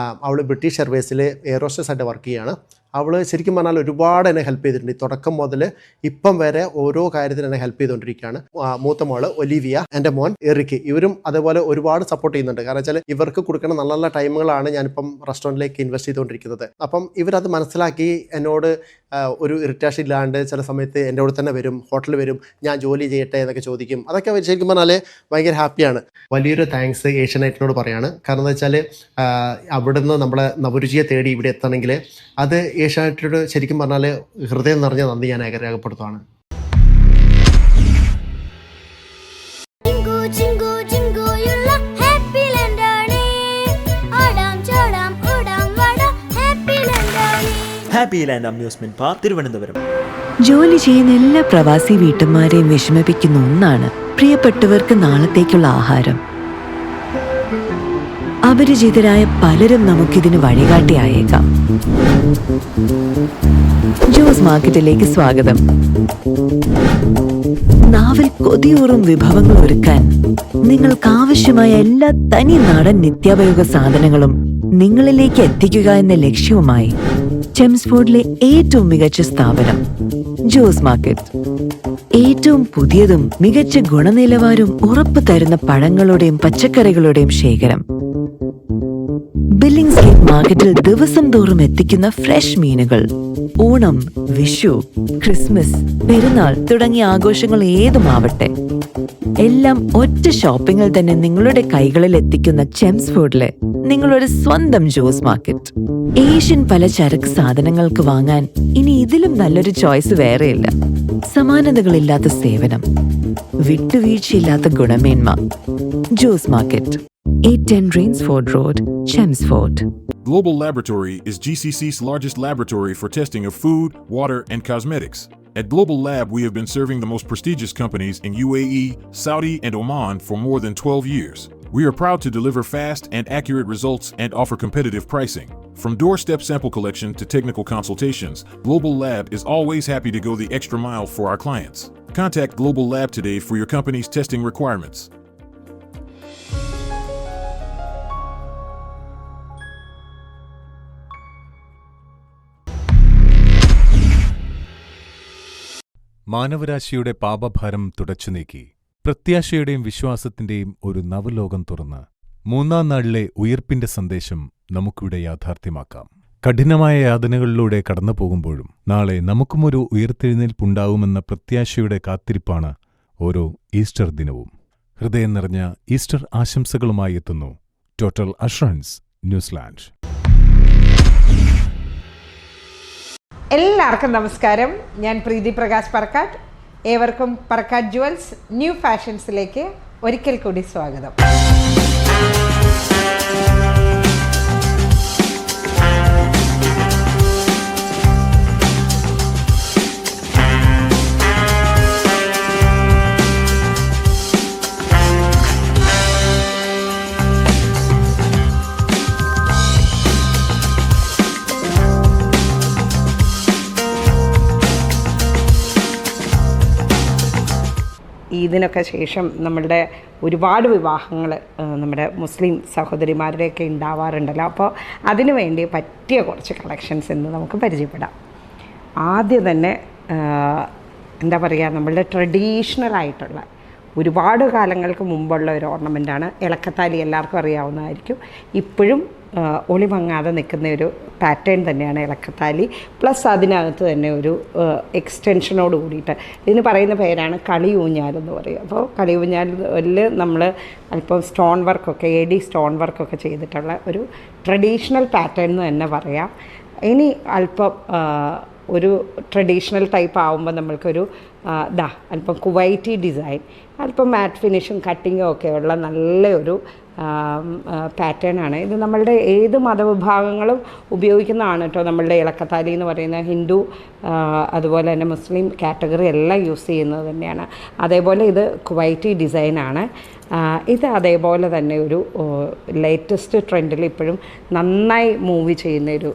അവൾ ബ്രിട്ടീഷ് എയർവേസിൽ എയർ ഹോസ്റ്റസ് ആയിട്ട് വർക്ക് ചെയ്യുകയാണ്. അവൾ ശരിക്കും പറഞ്ഞാൽ ഒരുപാട് എന്നെ ഹെൽപ്പ് ചെയ്തിട്ടുണ്ട്. തുടക്കം മുതൽ ഇപ്പം വരെ ഓരോ കാര്യത്തിൽ എന്നെ ഹെൽപ്പ് ചെയ്തുകൊണ്ടിരിക്കുകയാണ്. മൂത്ത മോള് ഒലിവിയ, എൻ്റെ മോൻ എറിക്ക്, ഇവരും അതേപോലെ ഒരുപാട് സപ്പോർട്ട് ചെയ്യുന്നുണ്ട്. കാരണം വെച്ചാൽ ഇവർക്ക് കൊടുക്കുന്ന നല്ല നല്ല ടൈമുകളാണ് ഞാനിപ്പം റെസ്റ്റോറൻറ്റിലേക്ക് ഇൻവെസ്റ്റ് ചെയ്തുകൊണ്ടിരിക്കുന്നത്. അപ്പം ഇവരത് മനസ്സിലാക്കി എന്നോട് ഒരു ഇറിറ്റേഷൻ ഇല്ലാണ്ട് ചില സമയത്ത് എൻ്റെ കൂടെ തന്നെ വരും, ഹോട്ടലിൽ വരും, ഞാൻ ജോലി ചെയ്യട്ടെ എന്നൊക്കെ ചോദിക്കും. അതൊക്കെ ശരിക്കും പറഞ്ഞാൽ ഭയങ്കര ഹാപ്പിയാണ്. വലിയൊരു താങ്ക്സ് ഏഷ്യാനെറ്റിനോട് പറയാണ്. കാരണം എന്താ വെച്ചാൽ അവിടുന്ന് നമ്മളെ നവരുചിയെ തേടി ഇവിടെ എത്തണമെങ്കിൽ അത് ഏഷ്യാനെറ്റിനോട് ശരിക്കും പറഞ്ഞാൽ ഹൃദയം നിറഞ്ഞ നന്ദി ഞാൻ രേഖപ്പെടുത്തുകയാണ്. Happy Land amusement park Thiruvananthapuram. ജോലി ചെയ്യുന്ന എല്ലാ പ്രവാസി വീട്ടമ്മമാരെയും വിഷമിപ്പിക്കുന്ന ഒന്നാണ് പ്രിയപ്പെട്ടവർക്ക് നാളത്തേക്കുള്ള ആഹാരം. അപരിചിതരായ പലരും നമുക്കിതിന് വഴികാട്ടിയായേക്കാം. ജോസ് മാർക്കറ്റിലേക്ക് സ്വാഗതം. നാവിൽ കൊതിയൂറും വിഭവങ്ങൾ ഒരുക്കാൻ നിങ്ങൾക്ക് ആവശ്യമായ എല്ലാ തനി നാടൻ നിത്യോപയോഗ സാധനങ്ങളും നിങ്ങളിലേക്ക് എത്തിക്കുക എന്ന ലക്ഷ്യവുമായി ചെംസ്ഫോർഡിലെ ഏറ്റവും മികച്ച സ്ഥാപനം ജോസ് മാർക്കറ്റ്. ഏറ്റവും പുതിയതും മികച്ച ഗുണനിലവാരവും ഉറപ്പു തരുന്ന പഴങ്ങളുടെയും പച്ചക്കറികളുടെയും ശേഖരം. ബില്ലിംഗ്സ്ഗേറ്റ് മാർക്കറ്റിൽ ദിവസം തോറും എത്തിക്കുന്ന ഫ്രഷ് മീനുകൾ. ഓണം, വിഷു, ക്രിസ്മസ്, പെരുന്നാൾ തുടങ്ങിയ ആഘോഷങ്ങൾ ഏതുമാവട്ടെ, എല്ലാം ഒറ്റ ഷോപ്പിംഗിൽ തന്നെ നിങ്ങളുടെ കൈകളിൽ എത്തിക്കുന്ന ചെംസ്ഫോർഡിലെ നിങ്ങളുടെ സ്വന്തം ജോസ് മാർക്കറ്റ്. ഏഷ്യൻ പലചരക്ക് സാധനങ്ങൾക്ക് വാങ്ങാൻ ഇനി ഇതിലും നല്ലൊരു ചോയ്സ് വേറെയില്ല. സമാനതകളില്ലാത്ത സേവനം, വിട്ടുവീഴ്ചയില്ലാത്ത ഗുണമേന്മ. Jose market, 810 Rainsford Road, Chelmsford. Global Laboratory is GCC's largest laboratory for testing of food, water, and cosmetics. At Global Lab, we have been serving the most prestigious companies in UAE, Saudi, and Oman for more than 12 years. We are proud to deliver fast and accurate results and offer competitive pricing. From doorstep sample collection to technical consultations, Global Lab is always happy to go the extra mile for our clients. Contact Global Lab today for your company's testing requirements. മാനവരാശിയുടെ പാപഭാരം തുടച്ചു നീക്കി പ്രത്യാശയുടെയും വിശ്വാസത്തിന്റെയും ഒരു നവലോകം തുറന്ന് മൂന്നാം നാളിലെ ഉയിർപ്പിന്റെ സന്ദേശം നമുക്കിവിടെ യാഥാർത്ഥ്യമാക്കാം. കഠിനമായ യാതനകളിലൂടെ കടന്നു പോകുമ്പോഴും നാളെ നമുക്കുമൊരു ഉയർത്തെഴുന്നേൽപ്പുണ്ടാവുമെന്ന പ്രത്യാശയുടെ കാത്തിരിപ്പാണ് ഓരോ ഈസ്റ്റർ ദിനവും. ഹൃദയം നിറഞ്ഞ ഈസ്റ്റർ ആശംസകളുമായി എത്തുന്നു ടോട്ടൽ അഷ്വറൻസ് ന്യൂസിലാൻഡ്. എല്ലാവർക്കും നമസ്കാരം. ഞാൻ പ്രീതി പ്രകാശ് പറക്കാട്ട്. ഏവർക്കും പറക്കാട്ട് ജുവൽസ് ന്യൂ ഫാഷൻസിലേക്ക് ഒരിക്കൽ കൂടി സ്വാഗതം. ഇതിനൊക്കെ ശേഷം നമ്മളുടെ ഒരുപാട് വിവാഹങ്ങൾ നമ്മുടെ മുസ്ലിം സഹോദരിമാരുടെയൊക്കെ ഉണ്ടാവാറുണ്ടല്ലോ. അപ്പോൾ അതിനു വേണ്ടി പറ്റിയ കുറച്ച് കളക്ഷൻസ് ഇന്ന് നമുക്ക് പരിചയപ്പെടാം. ആദ്യം തന്നെ എന്താ പറയുക, നമ്മളുടെ ട്രഡീഷണൽ ആയിട്ടുള്ള ഒരുപാട് കാലങ്ങൾക്ക് മുമ്പുള്ള ഒരു ഓർണമെൻ്റാണ് ഇളക്കത്താലി. എല്ലാവർക്കും അറിയാവുന്നതായിരിക്കും. ഇപ്പോഴും ഒളിമങ്ങാതെ നിൽക്കുന്ന ഒരു പാറ്റേൺ തന്നെയാണ് ഇളക്കത്താലി. പ്ലസ് അതിനകത്ത് തന്നെ ഒരു എക്സ്റ്റൻഷനോട് കൂടിയിട്ട് ഇതിന് പറയുന്ന പേരാണ് കളി ഊഞ്ഞാലെന്ന് പറയും. അപ്പോൾ കളി ഊഞ്ഞാലിൽ നമ്മൾ അല്പം സ്റ്റോൺ വർക്കൊക്കെ AD സ്റ്റോൺ വർക്കൊക്കെ ചെയ്തിട്ടുള്ള ഒരു ട്രഡീഷണൽ പാറ്റേൺ എന്ന് തന്നെ പറയാം. ഇനി അല്പം ഒരു ട്രഡീഷണൽ ടൈപ്പ് ആകുമ്പോൾ നമ്മൾക്കൊരു അല്പം കുവൈറ്റി ഡിസൈൻ, അല്പം മാറ്റ് ഫിനിഷും കട്ടിങ്ങും ഒക്കെ ഉള്ള നല്ലൊരു പാറ്റേൺ ആണ്. ഇത് നമ്മളുടെ ഏത് മതവിഭാഗങ്ങളും ഉപയോഗിക്കുന്നതാണ് കേട്ടോ. നമ്മളുടെ ഇളക്കത്താലി എന്ന് പറയുന്ന ഹിന്ദു അതുപോലെ തന്നെ മുസ്ലിം കാറ്റഗറി എല്ലാം യൂസ് ചെയ്യുന്നത് തന്നെയാണ്. അതേപോലെ ഇത് കുവൈറ്റി ഡിസൈനാണ്. ഇത് അതേപോലെ തന്നെ ഒരു ലേറ്റസ്റ്റ് ട്രെൻഡിൽ ഇപ്പോഴും നന്നായി മൂവ് ചെയ്യുന്നൊരു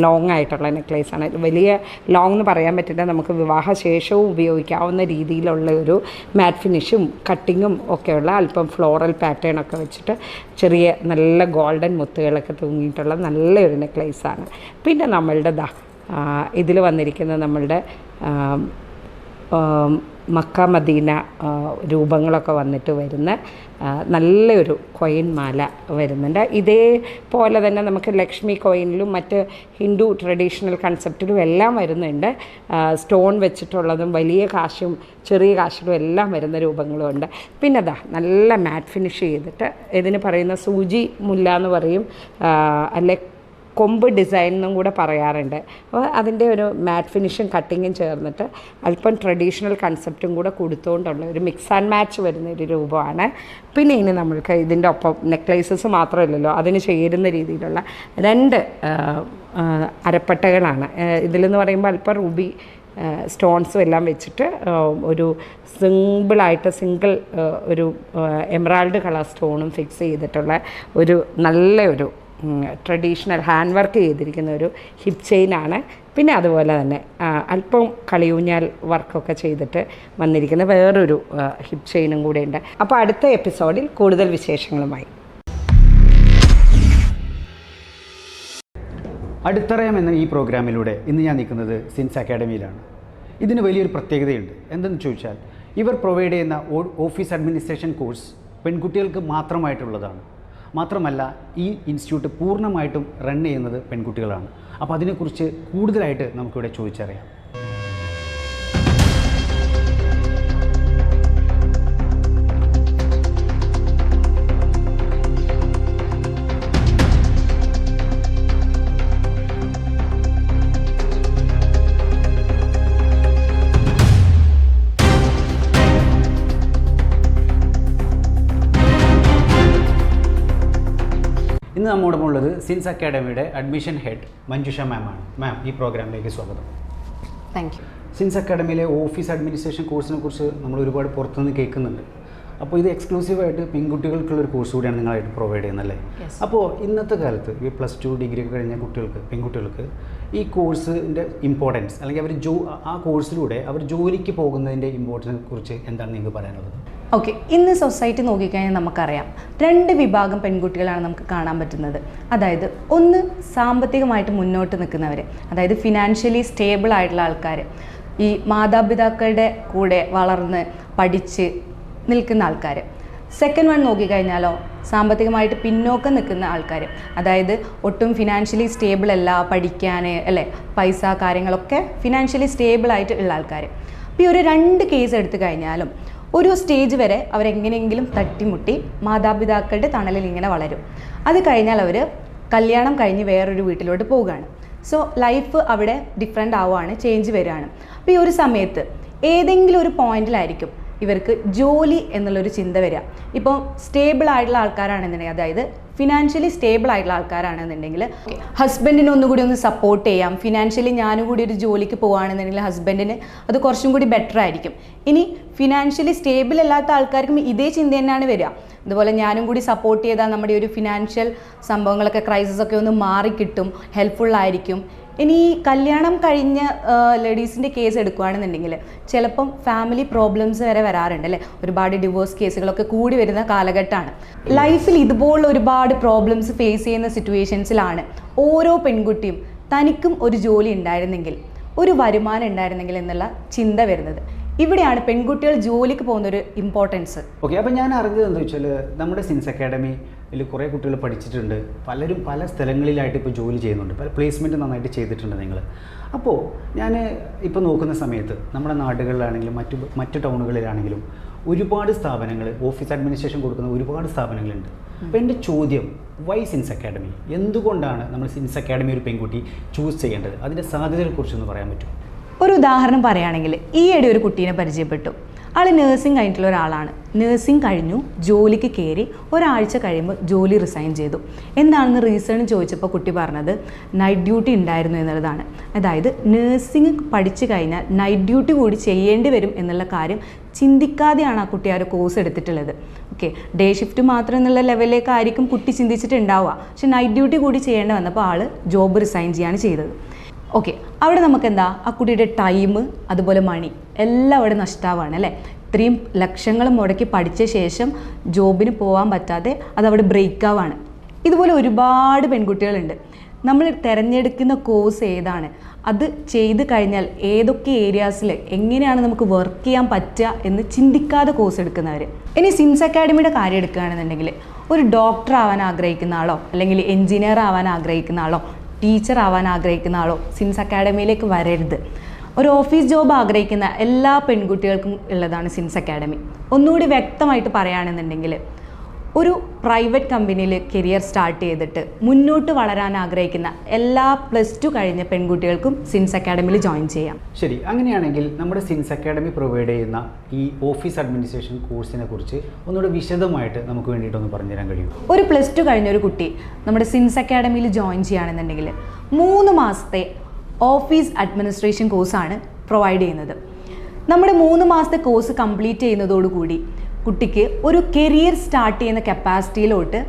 ലോങ് ആയിട്ടുള്ള നെക്ലേസാണ്. വലിയ ലോങ് എന്ന് പറയാൻ പറ്റില്ല, നമുക്ക് വിവാഹശേഷവും ഉപയോഗിക്കാവുന്ന രീതിയിലുള്ള ഒരു മാറ്റ് ഫിനിഷും കട്ടിങ്ങും ഒക്കെയുള്ള അല്പം ഫ്ലോറൽ പാറ്റേൺ ഒക്കെ വെച്ചിട്ട് ചെറിയ നല്ല ഗോൾഡൻ മുത്തുകളൊക്കെ തൂങ്ങിയിട്ടുള്ള നല്ലൊരു നെക്ലേസാണ്. പിന്നെ നമ്മളുടെ ഇതിൽ വന്നിരിക്കുന്ന നമ്മളുടെ മക്ക മദീന രൂപങ്ങളൊക്കെ വന്നിട്ട് വരുന്ന നല്ലൊരു കോയിൻ മാല വരുന്നുണ്ട്. ഇതേപോലെ തന്നെ നമുക്ക് ലക്ഷ്മി കോയിനിലും മറ്റ് ഹിന്ദു ട്രഡീഷണൽ കൺസെപ്റ്റിലും എല്ലാം വരുന്നുണ്ട്. സ്റ്റോൺ വെച്ചിട്ടുള്ളതും വലിയ കാശും ചെറിയ കാശിലും എല്ലാം വരുന്ന രൂപങ്ങളും ഉണ്ട്. പിന്നെ നല്ല മാറ്റ് ഫിനിഷ് ചെയ്തിട്ട് ഇതിന് പറയുന്ന സൂചി മുല്ല എന്ന് പറയും, അല്ലെ കൊമ്പ് ഡിസൈൻ എന്നും കൂടെ പറയാറുണ്ട്. അപ്പോൾ അതിൻ്റെ ഒരു മാറ്റ് ഫിനിഷും കട്ടിങ്ങും ചേർന്നിട്ട് അല്പം ട്രഡീഷണൽ കൺസെപ്റ്റും കൂടെ കൊടുത്തുകൊണ്ടുള്ള ഒരു മിക്സ് ആൻഡ് മാച്ച് വരുന്ന ഒരു രൂപമാണ്. പിന്നെ ഇനി നമ്മൾക്ക് ഇതിൻ്റെ ഒപ്പം നെക്ലേസസ് മാത്രമല്ലല്ലോ, അതിന് ചേരുന്ന രീതിയിലുള്ള 2 അരപ്പട്ടകളാണ്. ഇതിലെന്ന് പറയുമ്പോൾ അല്പം റൂബി സ്റ്റോൺസും എല്ലാം വെച്ചിട്ട് ഒരു സിംഗിൾ ഒരു എമറാൾഡ് കളർ സ്റ്റോണും ഫിക്സ് ചെയ്തിട്ടുള്ള ഒരു നല്ലൊരു ട്രഡീഷണൽ ഹാൻഡ് വർക്ക് ചെയ്തിരിക്കുന്ന ഒരു ഹിപ്പ് ചെയിനാണ്. പിന്നെ അതുപോലെ തന്നെ അല്പം കളിയൂഞ്ഞാൽ വർക്കൊക്കെ ചെയ്തിട്ട് വന്നിരിക്കുന്ന വേറൊരു ഹിപ്പ് ചെയിനും കൂടെ ഉണ്ട്. അപ്പോൾ അടുത്ത എപ്പിസോഡിൽ കൂടുതൽ വിശേഷങ്ങളുമായി. അടുത്തറിയാം എന്ന ഈ പ്രോഗ്രാമിലൂടെ ഇന്ന് ഞാൻ നിൽക്കുന്നത് സിൻസ് അക്കാഡമിയിലാണ്. ഇതിന് വലിയൊരു പ്രത്യേകതയുണ്ട്. എന്തെന്ന് ചോദിച്ചാൽ ഇവർ പ്രൊവൈഡ് ചെയ്യുന്ന ഓഫീസ് അഡ്മിനിസ്ട്രേഷൻ കോഴ്സ് പെൺകുട്ടികൾക്ക് മാത്രമായിട്ടുള്ളതാണ്. മാത്രമല്ല ഈ ഇൻസ്റ്റിറ്റ്യൂട്ട് പൂർണ്ണമായിട്ടും റൺ ചെയ്യുന്നത് പെൺകുട്ടികളാണ്. അപ്പോൾ അതിനെക്കുറിച്ച് കൂടുതലായിട്ട് നമുക്കിവിടെ ചോദിച്ചറിയാം. ഇന്ന് നമ്മോടൊപ്പം ഉള്ളത് സിൻസ് അക്കാഡമിയുടെ അഡ്മിഷൻ ഹെഡ് മഞ്ജുഷ മാമാണ്. മാം, ഈ പ്രോഗ്രാമിലേക്ക് സ്വാഗതം. Thank you. സിൻസ് അക്കാഡമിയിലെ ഓഫീസ് അഡ്മിനിസ്ട്രേഷൻ കോഴ്സിനെ കുറിച്ച് നമ്മൾ ഒരുപാട് പുറത്തുനിന്ന് കേൾക്കുന്നുണ്ട്. അപ്പോൾ ഇത് എക്സ്ക്ലൂസീവായിട്ട് പെൺകുട്ടികൾക്കുള്ളൊരു കോഴ്സ് കൂടിയാണ് നിങ്ങളായിട്ട് പ്രൊവൈഡ് ചെയ്യുന്നല്ലേ? അപ്പോൾ ഇന്നത്തെ കാലത്ത് ഈ +2 ഡിഗ്രി ഒക്കെ കഴിഞ്ഞ പെൺകുട്ടികൾക്ക് ഈ കോഴ്സിൻ്റെ ഇമ്പോർട്ടൻസ് അല്ലെങ്കിൽ ആ കോഴ്സിലൂടെ അവർ ജോലിക്ക് പോകുന്നതിൻ്റെ ഇമ്പോർട്ടൻസിനെ കുറിച്ച് എന്താണ് നിങ്ങൾക്ക് പറയാനുള്ളത്? ഓക്കെ, ഇന്ന് സൊസൈറ്റി നോക്കിക്കഴിഞ്ഞാൽ നമുക്കറിയാം 2 വിഭാഗം പെൺകുട്ടികളാണ് നമുക്ക് കാണാൻ പറ്റുന്നത്. അതായത് ഒന്ന് സാമ്പത്തികമായിട്ട് മുന്നോട്ട് നിൽക്കുന്നവർ, അതായത് ഫിനാൻഷ്യലി സ്റ്റേബിൾ ആയിട്ടുള്ള ആൾക്കാർ, ഈ മാതാപിതാക്കളുടെ കൂടെ വളർന്ന് പഠിച്ച് നിൽക്കുന്ന ആൾക്കാർ. സെക്കൻഡ് വൺ നോക്കിക്കഴിഞ്ഞാലോ സാമ്പത്തികമായിട്ട് പിന്നോക്കം നിൽക്കുന്ന ആൾക്കാർ, അതായത് ഒട്ടും ഫിനാൻഷ്യലി സ്റ്റേബിൾ അല്ല, പഠിക്കാൻ അല്ലേ പൈസ കാര്യങ്ങളൊക്കെ ഫിനാൻഷ്യലി സ്റ്റേബിളായിട്ട് ഉള്ള ആൾക്കാർ. അപ്പോൾ ഈ ഒരു 2 കേസ് എടുത്തു കഴിഞ്ഞാലും ഒരു സ്റ്റേജ് വരെ അവരെങ്ങനെയെങ്കിലും തട്ടിമുട്ടി മാതാപിതാക്കളുടെ തണലിൽ ഇങ്ങനെ വളരും. അത് കഴിഞ്ഞാൽ അവർ കല്യാണം കഴിഞ്ഞ് വേറൊരു വീട്ടിലോട്ട് പോവുകയാണ്. സോ ലൈഫ് അവിടെ ഡിഫറെൻ്റ് ആവുകയാണ്, ചേഞ്ച് വരികയാണ്. അപ്പോൾ ഈ ഒരു സമയത്ത് ഏതെങ്കിലും ഒരു പോയിന്റിലായിരിക്കും ഇവർക്ക് ജോലി എന്നുള്ളൊരു ചിന്ത വരിക. ഇപ്പോൾ സ്റ്റേബിൾ ആയിട്ടുള്ള ആൾക്കാരാണെന്നുണ്ടെങ്കിൽ, അതായത് ഫിനാൻഷ്യലി സ്റ്റേബിൾ ആയിട്ടുള്ള ആൾക്കാരാണെന്നുണ്ടെങ്കിൽ ഹസ്ബൻഡിനെ ഒന്നുകൂടി ഒന്ന് സപ്പോർട്ട് ചെയ്യാം. ഫിനാൻഷ്യലി ഞാനും കൂടി ഒരു ജോലിക്ക് പോകുകയാണെന്നുണ്ടെങ്കിൽ ഹസ്ബൻഡിന് അത് കുറച്ചും കൂടി ബെറ്റർ ആയിരിക്കും. ഇനി ഫിനാൻഷ്യലി സ്റ്റേബിൾ അല്ലാത്ത ആൾക്കാർക്കും ഇതേ ചിന്ത തന്നെയാണ് വരിക. അതുപോലെ ഞാനും കൂടി സപ്പോർട്ട് ചെയ്താൽ നമ്മുടെ ഒരു ഫിനാൻഷ്യൽ സംഭവങ്ങളൊക്കെ ക്രൈസിസ് ഒക്കെ ഒന്ന് മാറിക്കിട്ടും, ഹെൽപ്ഫുള്ളായിരിക്കും. ഇനി കല്യാണം കഴിഞ്ഞ ലേഡീസിൻ്റെ കേസ് എടുക്കുകയാണെന്നുണ്ടെങ്കിൽ ചിലപ്പം ഫാമിലി പ്രോബ്ലംസ് വരെ വരാറുണ്ട് അല്ലേ, ഒരുപാട് ഡിവോഴ്സ് കേസുകളൊക്കെ കൂടി വരുന്ന കാലഘട്ടമാണ്. ലൈഫിൽ ഇതുപോലുള്ള ഒരുപാട് പ്രോബ്ലംസ് ഫേസ് ചെയ്യുന്ന സിറ്റുവേഷൻസിലാണ് ഓരോ പെൺകുട്ടിയും തനിക്കും ഒരു ജോലി ഉണ്ടായിരുന്നെങ്കിൽ, ഒരു വരുമാനം ഉണ്ടായിരുന്നെങ്കിൽ എന്നുള്ള ചിന്ത വരുന്നത്. ഇവിടെയാണ് പെൺകുട്ടികൾ ജോലിക്ക് പോകുന്നൊരു ഇമ്പോർട്ടൻസ്. ഓക്കെ, അപ്പോൾ ഞാൻ അറിഞ്ഞത് എന്താ വെച്ചാൽ നമ്മുടെ സിൻസ് അക്കാഡമിയിൽ കുറേ കുട്ടികൾ പഠിച്ചിട്ടുണ്ട്, പലരും പല സ്ഥലങ്ങളിലായിട്ട് ഇപ്പോൾ ജോലി ചെയ്യുന്നുണ്ട്, പല പ്ലേസ്മെൻറ്റ് നന്നായിട്ട് ചെയ്തിട്ടുണ്ട് നിങ്ങൾ. അപ്പോൾ ഞാൻ ഇപ്പോൾ നോക്കുന്ന സമയത്ത് നമ്മുടെ നാടുകളിലാണെങ്കിലും മറ്റ് ടൗണുകളിലാണെങ്കിലും ഒരുപാട് സ്ഥാപനങ്ങൾ, ഓഫീസ് അഡ്മിനിസ്ട്രേഷൻ കൊടുക്കുന്ന ഒരുപാട് സ്ഥാപനങ്ങളുണ്ട്. അപ്പോൾ എൻ്റെ ചോദ്യം, വൈ സിൻസ് അക്കാഡമി? എന്തുകൊണ്ടാണ് നമ്മൾ സിൻസ് അക്കാഡമി ഒരു പെൺകുട്ടി ചൂസ് ചെയ്യേണ്ടത്? അതിൻ്റെ സാധ്യതകളെക്കുറിച്ചൊന്ന് പറയാൻ പറ്റുമോ? ഒരു ഉദാഹരണം പറയുകയാണെങ്കിൽ, ഈയിടെ ഒരു കുട്ടീനെ പരിചയപ്പെട്ടു. ആൾ നേഴ്സിംഗ് കഴിഞ്ഞിട്ടുള്ള ഒരാളാണ്. നേഴ്സിംഗ് കഴിഞ്ഞു, ജോലിക്ക് കയറി, ഒരാഴ്ച കഴിയുമ്പോൾ ജോലി റിസൈൻ ചെയ്തു. എന്താണെന്ന് റീസൺ ചോദിച്ചപ്പോൾ കുട്ടി പറഞ്ഞത് നൈറ്റ് ഡ്യൂട്ടി ഉണ്ടായിരുന്നു എന്നുള്ളതാണ്. അതായത് നേഴ്സിംഗ് പഠിച്ചു കഴിഞ്ഞാൽ നൈറ്റ് ഡ്യൂട്ടി കൂടി ചെയ്യേണ്ടി വരും എന്നുള്ള കാര്യം ചിന്തിക്കാതെയാണ് ആ കുട്ടി ആ ഒരു കോഴ്സ് എടുത്തിട്ടുള്ളത്. ഓക്കെ, ഡേ ഷിഫ്റ്റ് മാത്രം എന്നുള്ള ലെവലിലേക്കായിരിക്കും കുട്ടി ചിന്തിച്ചിട്ടുണ്ടാവുക. പക്ഷെ നൈറ്റ് ഡ്യൂട്ടി കൂടി ചെയ്യേണ്ടി വന്നപ്പോൾ ആൾ ജോബ് റിസൈൻ ചെയ്യാണ് ചെയ്തത്. ഓക്കെ, അവിടെ നമുക്ക് എന്താ ആ കുട്ടിയുടെ ടൈം അതുപോലെ മണി എല്ലാം അവിടെ നഷ്ടമാവാണ് അല്ലേ. ഇത്രയും ലക്ഷങ്ങൾ മുടക്കി പഠിച്ച ശേഷം ജോബിന് പോകാൻ പറ്റാതെ അതവിടെ ബ്രേക്കാവാണ്. ഇതുപോലെ ഒരുപാട് പെൺകുട്ടികളുണ്ട്. നമ്മൾ തിരഞ്ഞെടുക്കുന്ന കോഴ്സ് ഏതാണ്, അത് ചെയ്ത് കഴിഞ്ഞാൽ ഏതൊക്കെ ഏരിയാസിൽ എങ്ങനെയാണ് നമുക്ക് വർക്ക് ചെയ്യാൻ പറ്റുക എന്ന് ചിന്തിക്കാതെ കോഴ്സ് എടുക്കുന്നവർ. ഇനി സിൻസ് അക്കാഡമിയുടെ കാര്യം എടുക്കുകയാണെന്നുണ്ടെങ്കിൽ ഒരു ഡോക്ടർ ആവാൻ ആഗ്രഹിക്കുന്ന ആളോ അല്ലെങ്കിൽ എൻജിനീയർ ആവാൻ ആഗ്രഹിക്കുന്ന ആളോ ടീച്ചർ ആവാൻ ആഗ്രഹിക്കുന്ന ആളോ സിൻസ് അക്കാഡമിയിലേക്ക് വരരുത്. ഒരു ഓഫീസ് ജോബ് ആഗ്രഹിക്കുന്ന എല്ലാ പെൺകുട്ടികൾക്കും ഉള്ളതാണ് സിൻസ് അക്കാഡമി. ഒന്നുകൂടി വ്യക്തമായിട്ട് പറയുകയാണെന്നുണ്ടെങ്കിൽ ഒരു പ്രൈവറ്റ് കമ്പനിയിൽ കരിയർ സ്റ്റാർട്ട് ചെയ്തിട്ട് മുന്നോട്ട് വളരാൻ ആഗ്രഹിക്കുന്ന എല്ലാ +2 കഴിഞ്ഞ പെൺകുട്ടികൾക്കും സിൻസ് അക്കാഡമിയിൽ ജോയിൻ ചെയ്യാം. ശരി, അങ്ങനെയാണെങ്കിൽ നമ്മുടെ സിൻസ് അക്കാഡമി പ്രൊവൈഡ് ചെയ്യുന്ന ഈ ഓഫീസ് അഡ്മിനിസ്ട്രേഷൻ കോഴ്സിനെ കുറിച്ച് ഒന്നുകൂടെ വിശദമായിട്ട് നമുക്ക് വേണ്ടിയിട്ടൊന്ന് പറഞ്ഞുതരാൻ കഴിയും? ഒരു +2 കഴിഞ്ഞ ഒരു കുട്ടി നമ്മുടെ സിൻസ് അക്കാഡമിയിൽ ജോയിൻ ചെയ്യുകയാണെന്നുണ്ടെങ്കിൽ 3 മാസത്തെ ഓഫീസ് അഡ്മിനിസ്ട്രേഷൻ കോഴ്സാണ് പ്രൊവൈഡ് ചെയ്യുന്നത്. നമ്മുടെ 3 മാസത്തെ കോഴ്സ് കംപ്ലീറ്റ് ചെയ്യുന്നതോടുകൂടി കുട്ടിക്ക് ഒരു കരിയർ സ്റ്റാർട്ട് ചെയ്യുന്ന കപ്പാസിറ്റിയിലോട്ട്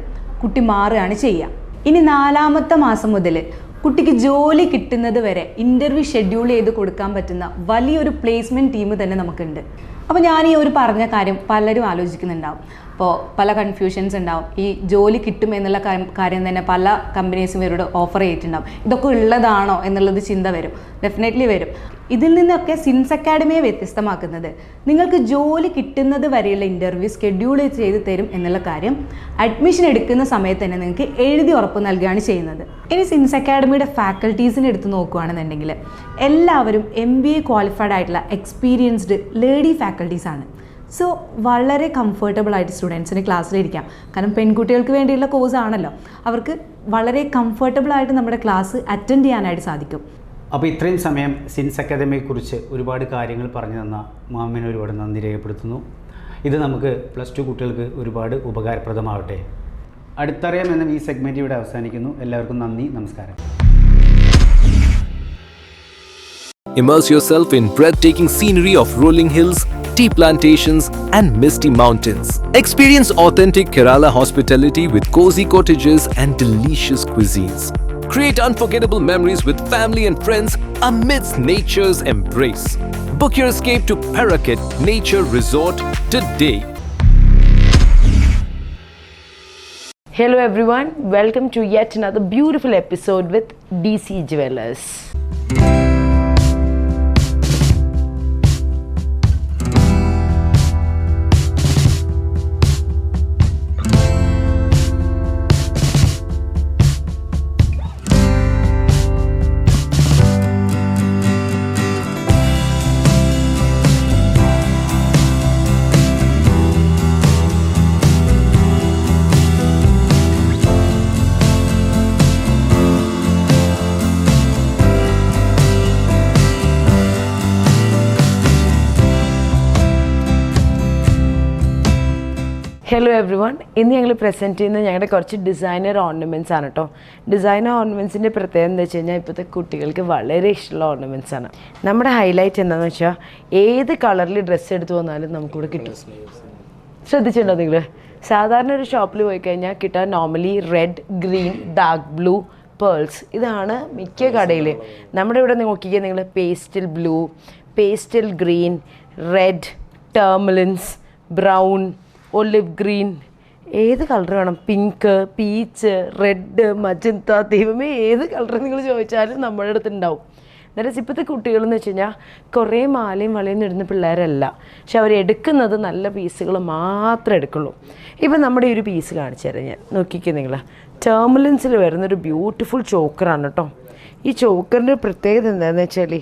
കുട്ടി മാറുകയാണ് ചെയ്യുക. ഇനി 4ാമത്തെ മാസം മുതൽ കുട്ടിക്ക് ജോലി കിട്ടുന്നത് വരെ ഇൻ്റർവ്യൂ ഷെഡ്യൂൾ ചെയ്ത് കൊടുക്കാൻ പറ്റുന്ന വലിയൊരു പ്ലേസ്മെൻറ്റ് ടീം തന്നെ നമുക്കുണ്ട്. അപ്പോൾ ഞാൻ ഈ ഒരു പറഞ്ഞ കാര്യം പലരും ആലോചിക്കുന്നുണ്ടാവും. അപ്പോൾ പല കൺഫ്യൂഷൻസ് ഉണ്ടാവും. ഈ ജോലി കിട്ടും എന്നുള്ള കാര്യം തന്നെ പല കമ്പനീസും ഇവരോട് ഓഫർ ചെയ്തിട്ടുണ്ടാവും. ഇതൊക്കെ ഉള്ളതാണോ എന്നുള്ളത് ചിന്ത വരും, ഡെഫിനറ്റ്ലി വരും. ഇതിൽ നിന്നൊക്കെ സിൻസ് അക്കാഡമിയെ വ്യത്യസ്തമാക്കുന്നത് നിങ്ങൾക്ക് ജോലി കിട്ടുന്നത് വരെയുള്ള ഇൻ്റർവ്യൂ ഷെഡ്യൂൾ ചെയ്ത് തരും എന്നുള്ള കാര്യം അഡ്മിഷൻ എടുക്കുന്ന സമയത്ത് തന്നെ നിങ്ങൾക്ക് എഴുതി ഉറപ്പ് നൽകുകയാണ് ചെയ്യുന്നത്. ഇനി സിൻസ് അക്കാഡമിയുടെ ഫാക്കൽറ്റീസിനെ എടുത്ത് നോക്കുകയാണെന്നുണ്ടെങ്കിൽ എല്ലാവരും MBA ക്വാളിഫൈഡ് ആയിട്ടുള്ള എക്സ്പീരിയൻസ്ഡ് ലേഡി ഫാക്കൽറ്റീസാണ്. സോ വളരെ കംഫർട്ടബിൾ ആയിട്ട് സ്റ്റുഡൻസിന് ക്ലാസ്സിലിരിക്കാം. കാരണം പെൺകുട്ടികൾക്ക് വേണ്ടിയുള്ള കോഴ്സ് ആണല്ലോ, അവർക്ക് വളരെ കംഫർട്ടബിൾ ആയിട്ട് നമ്മുടെ ക്ലാസ് അറ്റൻഡ് ചെയ്യാനായിട്ട് സാധിക്കും. അപ്പോൾ ഇത്രയും സമയം സിൻസ് അക്കാദമിയെക്കുറിച്ച് ഒരുപാട് കാര്യങ്ങൾ പറഞ്ഞു തന്ന മാമിനെ ഒരുപാട് നന്ദി രേഖപ്പെടുത്തുന്നു. ഇത് നമുക്ക് +2 കുട്ടികൾക്ക് ഒരുപാട് ഉപകാരപ്രദമാവട്ടെ. അടുത്തറിയാം എന്ന ഈ സെഗ്മെൻറ്റ് ഇവിടെ അവസാനിക്കുന്നു. എല്ലാവർക്കും നന്ദി, നമസ്കാരം. Immerse yourself in breathtaking scenery of rolling hills, tea plantations, and misty mountains. Experience authentic Kerala hospitality with cozy cottages and delicious cuisines. Create unforgettable memories with family and friends amidst nature's embrace. Book your escape to Paraket Nature Resort today. Hello everyone, welcome to yet another beautiful episode with DC Jewellers. Hello every one, ഇന്ന് ഞങ്ങൾ present ചെയ്യുന്നത് ഞങ്ങളുടെ കുറച്ച് designer ornaments ആണ് കേട്ടോ. Designer ഓർണമെൻറ്റ്സിൻ്റെ പ്രത്യേകത എന്താ വെച്ച് കഴിഞ്ഞാൽ ഇപ്പോഴത്തെ കുട്ടികൾക്ക് വളരെ ഇഷ്ടമുള്ള ഓർണമെൻറ്റ്സ് ആണ്. നമ്മുടെ ഹൈലൈറ്റ് എന്താണെന്ന് വെച്ചാൽ ഏത് കളറിൽ ഡ്രസ്സ് എടുത്തു വന്നാലും നമുക്കിവിടെ കിട്ടും. ശ്രദ്ധിച്ചിട്ടുണ്ടോ നിങ്ങൾ? സാധാരണ ഒരു ഷോപ്പിൽ പോയി കഴിഞ്ഞാൽ കിട്ടാൻ normally red, green, dark blue, pearls, ഇതാണ് മിക്ക കടയിൽ. നമ്മുടെ ഇവിടെ നോക്കിക്കുക നിങ്ങൾ, pastel blue, pastel green, red, tourmalines, brown, olive green, ഏത് കളർ വേണം, പിങ്ക്, പീച്ച്, റെഡ്, മജന്ത, ദൈവമേ ഏത് കളർ നിങ്ങൾ ചോദിച്ചാലും നമ്മുടെ അടുത്ത് ഉണ്ടാവും. അതായത് ഇപ്പോഴത്തെ കുട്ടികളെന്ന് വെച്ച് കഴിഞ്ഞാൽ കുറേ മാലയും വളയും ഇടുന്ന പിള്ളേരല്ല, പക്ഷെ അവരെടുക്കുന്നത് നല്ല പീസുകൾ മാത്രമേ എടുക്കുള്ളൂ. ഇപ്പം നമ്മുടെ ഈ ഒരു പീസ് കാണിച്ചു തരാം ഞാൻ, നോക്കിക്കുക നിങ്ങൾ. ടർമലിൻസിൽ വരുന്നൊരു ബ്യൂട്ടിഫുൾ ചോക്കറാണ് കേട്ടോ. ഈ ചോക്കറിൻ്റെ പ്രത്യേകത എന്താണെന്ന് വെച്ചാൽ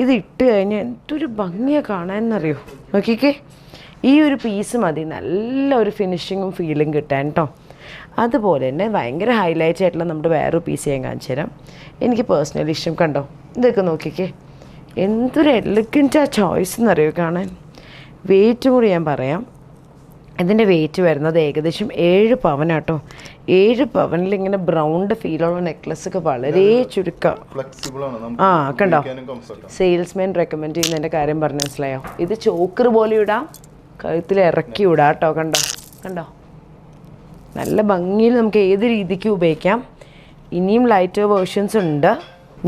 ഇത് ഇട്ട് കഴിഞ്ഞാൽ എന്തൊരു ഭംഗിയാണ് കാണാനെന്നറിയോ. നോക്കിക്കേ, ഈ ഒരു പീസ് മതി നല്ല ഒരു ഫിനിഷിങ്ങും ഫീലും കിട്ടാൻ കേട്ടോ. അതുപോലെ തന്നെ ഭയങ്കര ഹൈലൈറ്റ് ആയിട്ടുള്ള നമ്മുടെ വേറൊരു പീസ് ഞാൻ കാണിച്ചു തരാം. എനിക്ക് പേഴ്സണലി ഇഷ്ടം, കണ്ടോ ഇതൊക്കെ നോക്കിക്കേ, എന്തൊരു എലഗൻ്റ് ആ ചോയ്സ് എന്നറിയോ കാണാൻ. വെയിറ്റും കൂടി ഞാൻ പറയാം. ഇതിൻ്റെ വെയിറ്റ് വരുന്നത് ഏകദേശം 7 പവനാട്ടോ. 7 പവനിൽ ഇങ്ങനെ ബ്രൗണ്ട് ഫീലുള്ള നെക്ലസ് ഒക്കെ വളരെ ചുരുക്കം. കണ്ടോ, സെയിൽസ്മാൻ റെക്കമെൻഡ് ചെയ്യുന്നതിൻ്റെ കാര്യം പറഞ്ഞ് മനസ്സിലായോ? ഇത് ചോക്കർ പോലെ ഇടാം, കഴുത്തിൽ ഇറക്കി ഇടാം കേട്ടോ. കണ്ടോ കണ്ടോ, നല്ല ഭംഗിയിൽ നമുക്ക് ഏത് രീതിക്ക് ഉപയോഗിക്കാം. ഇനിയും ലൈറ്റർ വേർഷൻസ് ഉണ്ട്.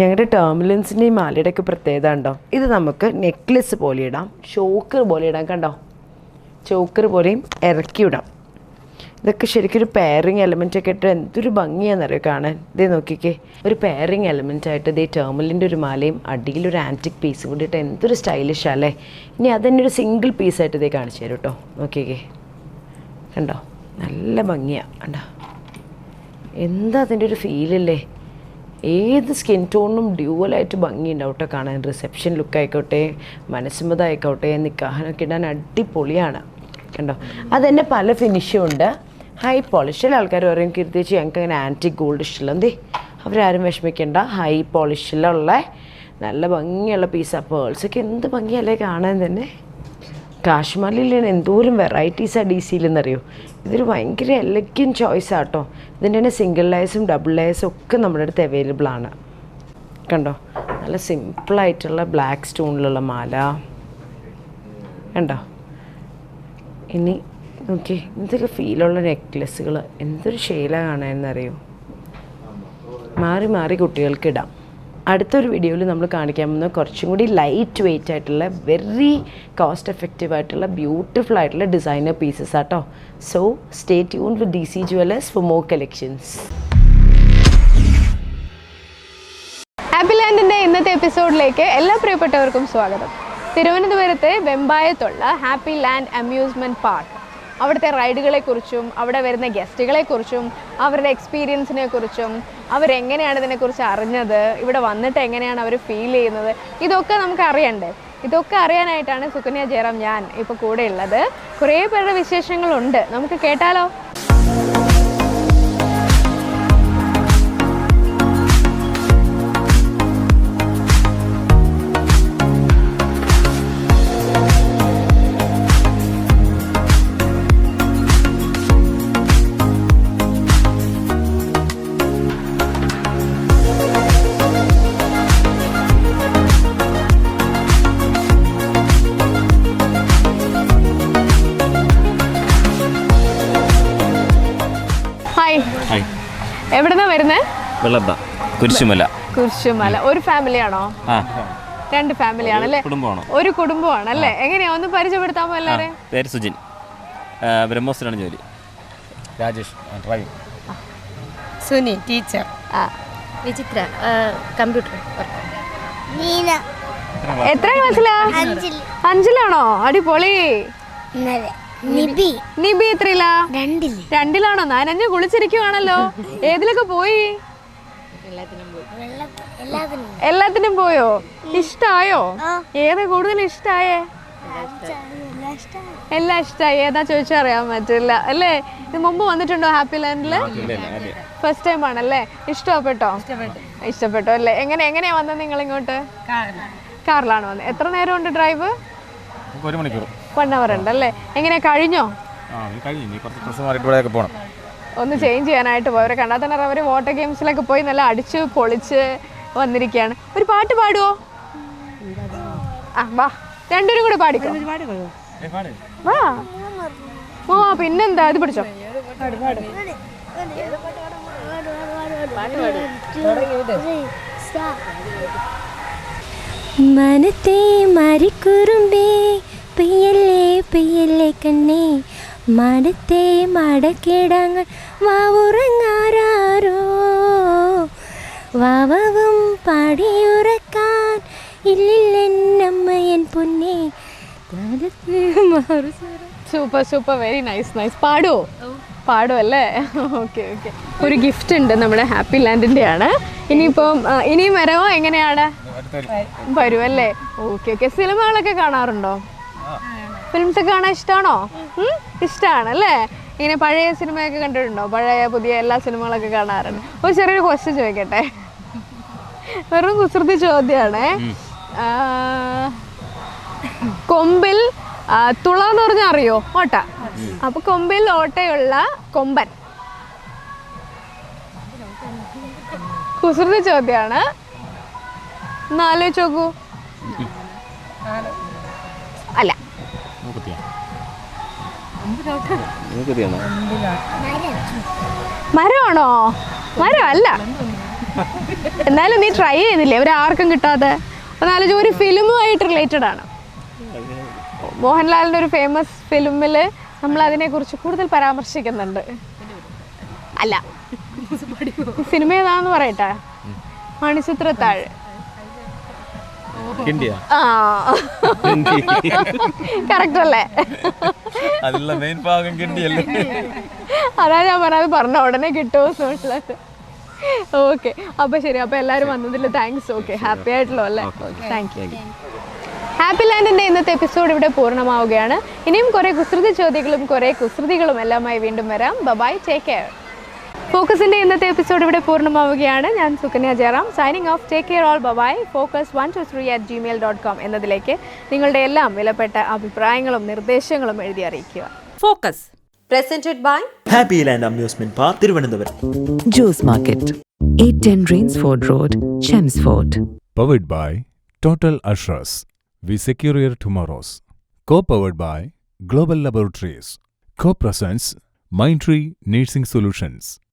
ഞങ്ങളുടെ ടേർമിലൻസിൻ്റെയും മാലയുടെയൊക്കെ പ്രത്യേകത ഉണ്ടോ, ഇത് നമുക്ക് നെക്ലസ് പോലെ ഇടാം, ചോക്കർ പോലെ ഇടാം. കണ്ടോ, ചോക്കർ പോലെയും ഇറക്കി ഇടാം. ഇതൊക്കെ ശരിക്കും ഒരു പെയറിങ് എലമെൻ്റൊക്കെ ഇട്ട് എന്തൊരു ഭംഗിയാണെന്നറിയോ കാണാൻ. ഇതേ നോക്കിക്കേ, ഒരു പെയറിങ് എലമെൻ്റായിട്ട് ഇതേ ടേർമലിൻ്റെ ഒരു മാലയും അടിയിലൊരു ആൻറ്റിക് പീസും കൂടി ഇട്ട് എന്തൊരു സ്റ്റൈലിഷാണ് അല്ലേ. ഇനി അതന്നെ ഒരു സിംഗിൾ പീസായിട്ട് ഇതേ കാണിച്ചു തരും കേട്ടോ. നോക്കിക്കേ, കണ്ടോ, നല്ല ഭംഗിയാണ്. കണ്ടോ, എന്താ അതിൻ്റെ ഒരു ഫീലല്ലേ. ഏത് സ്കിൻ ടോണിനും ഡ്യൂവലായിട്ട് ഭംഗിയുണ്ടാവും കേട്ടോ കാണാൻ. റിസപ്ഷൻ ലുക്കായിക്കോട്ടെ, മനസ്സുമതായിക്കോട്ടെ, നിക്കാഹിനൊക്കെ ഇടാൻ അടിപൊളിയാണ്. കണ്ടോ, അതുതന്നെ പല ഫിനിഷും ഉണ്ട്. High polish. ചില ആൾക്കാർ പറയും കീർത്തിച്ച് ഞങ്ങൾക്ക് അങ്ങനെ ആൻറ്റിക് ഗോൾഡ് ഇഷ്ടമില്ല. എന്തേ, അവരാരും വിഷമിക്കേണ്ട. ഹൈ പോളിഷിലുള്ള നല്ല ഭംഗിയുള്ള പീസാണ്. പേൾസൊക്കെ എന്ത് ഭംഗിയല്ലേ കാണാൻ തന്നെ. കാശ്മീരിൽ എന്തോരം വെറൈറ്റീസാണ് ഡി സിയിലെന്നറിയോ. ഇതൊരു ഭയങ്കര എലഗൻറ്റ് ചോയ്സാണ് കേട്ടോ. ഇതിൻ്റെ തന്നെ സിംഗിൾ ലെയേഴ്സും ഡബിൾ ലെയേഴ്സും ഒക്കെ നമ്മുടെ അടുത്ത് അവൈലബിൾ ആണ്. കണ്ടോ, നല്ല സിമ്പിളായിട്ടുള്ള ബ്ലാക്ക് സ്റ്റോണിലുള്ള മാല. കണ്ടോ, ഇനി നോക്കി എന്തൊക്കെ ഫീലുള്ള നെക്ലെസ്സുകൾ, എന്തൊരു ശൈല കാണാനെന്നറിയോ. മാറി മാറി കുട്ടികൾക്ക് ഇടാം. അടുത്തൊരു വീഡിയോയിൽ നമ്മൾ കാണിക്കാൻ പോകുന്ന കുറച്ചും കൂടി ലൈറ്റ് വെയ്റ്റ് ആയിട്ടുള്ള വെരി കോസ്റ്റ് എഫക്റ്റീവ് ആയിട്ടുള്ള ബ്യൂട്ടിഫുൾ ആയിട്ടുള്ള ഡിസൈനർ പീസസ് ആട്ടോ. So stay tune with DC Jewellers for more collections. Happy ലാൻഡിൻ്റെ ഇന്നത്തെ എപ്പിസോഡിലേക്ക് എല്ലാ പ്രിയപ്പെട്ടവർക്കും സ്വാഗതം. തിരുവനന്തപുരത്തെ വെമ്പായത്തുള്ള ഹാപ്പി ലാൻഡ് അമ്യൂസ്മെൻറ്റ് പാർക്ക്, അവിടുത്തെ റൈഡുകളെക്കുറിച്ചും അവിടെ വരുന്ന ഗസ്റ്റുകളെക്കുറിച്ചും അവരുടെ എക്സ്പീരിയൻസിനെ കുറിച്ചും അവരെങ്ങനെയാണ് ഇതിനെക്കുറിച്ച് അറിഞ്ഞത്, ഇവിടെ വന്നിട്ട് എങ്ങനെയാണ് അവർ ഫീൽ ചെയ്യുന്നത്, ഇതൊക്കെ നമുക്ക് അറിയണ്ടേ. ഇതൊക്കെ അറിയാനായിട്ടാണ് സുകന്യ ജയറാം ഞാൻ ഇപ്പോൾ കൂടെ ഉള്ളത്. കുറേ പേരുടെ വിശേഷങ്ങളുണ്ട്, നമുക്ക് കേട്ടാലോ. എവിടുന്നാ വരുന്നത്? കുരിശുമല. കുരിശുമല. ഒരു ഫാമിലിയാണോ? 2 ഫാമിലിയാണല്ലേ? ഒരു കുടുംബമാണല്ലേ? എങ്ങനെയാ, ഒന്ന് പരിചയപ്പെടുത്താമോ എല്ലാവരെയും? പേര് സുജിൻ, ബ്രഹ്മോസിലാണ് ജോലി. രാജേഷ്, ഡ്രൈവിംഗ്. സുനി, ടീച്ചർ. വിചിത്ര, കമ്പ്യൂട്ടർ. എത്ര ക്ലാസ്സിലാ? 5-ലാണോ? അടിപൊളി. നിബി എത്രയിലാ? 2-ലാണോ? നനഞ്ഞ് കുളിച്ചിരിക്കുവാണല്ലോ. ഏതിലൊക്കെ പോയി? എല്ലാത്തിനും പോയോ? ഇഷ്ടായോ? ഏതാ കൂടുതൽ ഇഷ്ടായേ? എല്ലാം ഇഷ്ടായി. ഏതാ ചോദിച്ചാൽ അറിയാൻ പറ്റില്ല അല്ലേ. ഇത് മുമ്പ് വന്നിട്ടുണ്ടോ ഹാപ്പി ലാൻഡില്? ഫസ്റ്റ് ടൈം ആണല്ലേ? ഇഷ്ടപ്പെട്ടോ? ഇഷ്ടപ്പെട്ടോ അല്ലേ? എങ്ങനെയാ വന്നത് നിങ്ങൾ ഇങ്ങോട്ട്? കാറിലാണ് വന്നത്. എത്ര നേരം ഉണ്ട് ഡ്രൈവ്? 1 മണിക്കൂർ. 1 അവർ ഉണ്ടല്ലേ? എങ്ങനെയാ, കഴിഞ്ഞോ? ഒന്ന് ചേഞ്ച് ചെയ്യാനായിട്ട് പോയവരെ കണ്ടാൽ തന്നെ അവർ വാട്ടർ ഗെയിംസിലൊക്കെ പോയി നല്ല അടിച്ച് പൊളിച്ച് വന്നിരിക്കുകയാണ്. ഒരു പാട്ട് പാടുവോ? വാ, രണ്ടുപേരും കൂടെ പാടിക്കോ. വാ, പിന്നെന്താ, ഇത് പിടിച്ചോ. മനത്തെ മരിക്കുറുമ്പേ പെയ്യല്ലേ പെയ്യല്ലേ കണ്ണേ, മടത്തെ മടക്കിടങ്ങൾ വാവുറങ്ങാരോ, വാവവും പാടിയുറക്കാൻ ഇല്ലില്ലെന്നമ്മയൻ പൊന്നേ. Super super, very nice. പാടും അല്ലേ? ഓക്കെ. ഒരു ഗിഫ്റ്റ് ഉണ്ട് നമ്മുടെ ഹാപ്പി ലാൻഡിൻ്റെ ആണ്. ഇനിയും വരവോ? എങ്ങനെയാണ്? വരും അല്ലേ? ഓക്കെ. സിനിമകളൊക്കെ കാണാറുണ്ടോ? ഫിലിംസ് ഒക്കെ കാണാൻ ഇഷ്ടമാണോ? ഇഷ്ടമാണല്ലേ? ഇങ്ങനെ പഴയ സിനിമയൊക്കെ കണ്ടിട്ടുണ്ടോ? പഴയ പുതിയ എല്ലാ സിനിമകളൊക്കെ കാണാറുണ്ട്. ഒരു ചെറിയൊരു ക്വസ്റ്റ്യൻ ചോദിക്കട്ടെ, വെറും കുസൃതി ചോദ്യമാണേ. കൊമ്പിൽ തുള എന്ന് പറഞ്ഞാൽ അറിയോ? ഓട്ട. അപ്പൊ കൊമ്പിൽ ഓട്ടയുള്ള കൊമ്പൻ. കുസൃതി ചോദ്യമാണ്, ഒന്ന് ആലോചിച്ച് നോക്കൂ. അല്ല, മരമാണോ? മരം അല്ല. എന്നാലും നീ ട്രൈ ചെയ്യുന്നില്ലേ? ആർക്കും കിട്ടാതെ. ഒന്നാലോചിച്ച്, ഒരു ഫിലിമുമായിട്ട് റിലേറ്റഡ് ആണ്. മോഹൻലാലിൻ്റെ ഒരു ഫേമസ് ഫിലിമിൽ നമ്മൾ അതിനെക്കുറിച്ച് കൂടുതൽ പരാമർശിക്കുന്നുണ്ട്. അല്ല, സിനിമ ഏതാന്ന് പറയട്ടെ? മണിച്ചിത്രത്താഴ്. കറക്റ്റ് അല്ലേ? അതാ ഞാൻ പറഞ്ഞത്, പറഞ്ഞ ഉടനെ കിട്ടുമെന്നുള്ളത്. ഓക്കെ, അപ്പൊ ശരി. അപ്പൊ എല്ലാവരും വന്നതിൽ താങ്ക്സ്. ഓക്കെ, ഹാപ്പി ആയിട്ടല്ലോ അല്ലേ? Thank you. ഹാപ്പി ലാൻഡിൻ്റെ ഇന്നത്തെ എപ്പിസോഡ് ഇവിടെ പൂർണ്ണമാവുകയാണ്. ഇനിയും കുറേ കുസൃതി ചോദ്യങ്ങളും കുറേ കുസൃതികളും എല്ലാമായി വീണ്ടും വരാം. By, take care. ഫോക്കസിൻ്റെ ഇന്നത്തെ എപ്പിസോഡ് ഇവിടെ പൂർണ്ണമാവുകയാണ്. ഞാൻ Sukanya Jayaram, signing off. Take care all. Bye. focus123@gmail.com എന്നതിലേക്ക് നിങ്ങളുടെ എല്ലാം വിലപ്പെട്ട അഭിപ്രായങ്ങളും നിർദ്ദേശങ്ങളും എഴുതി അറിയിക്കുക. Focus presented by Happy Land amusement park Thiruvananthapuram. Juice market 810 Rainsford Road, Chelmsford. Powered by Total Assurance. We secure your tomorrows. Co-powered by Global Laboratories. Co-presents Mindtree Nursing Solutions.